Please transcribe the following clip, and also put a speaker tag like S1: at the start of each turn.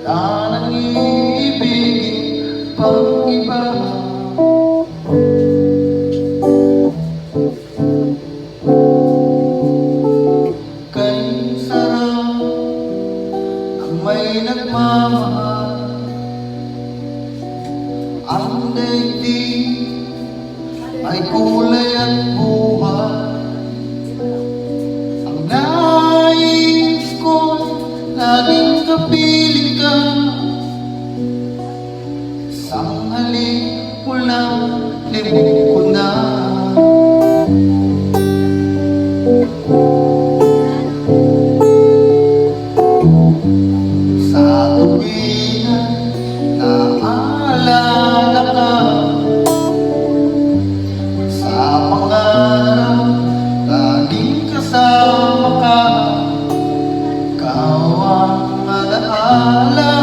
S1: wala nang ibigin pang iba. Kay sarap ang may nagmamahal, ang daigdig ay kulay at buhay. Ang nais ko'y laging kapiling ka, isang halik mo lang libog ko na. Sa tuwing naalala ka, sa pangarap laging kasama ka, ikaw ang alaala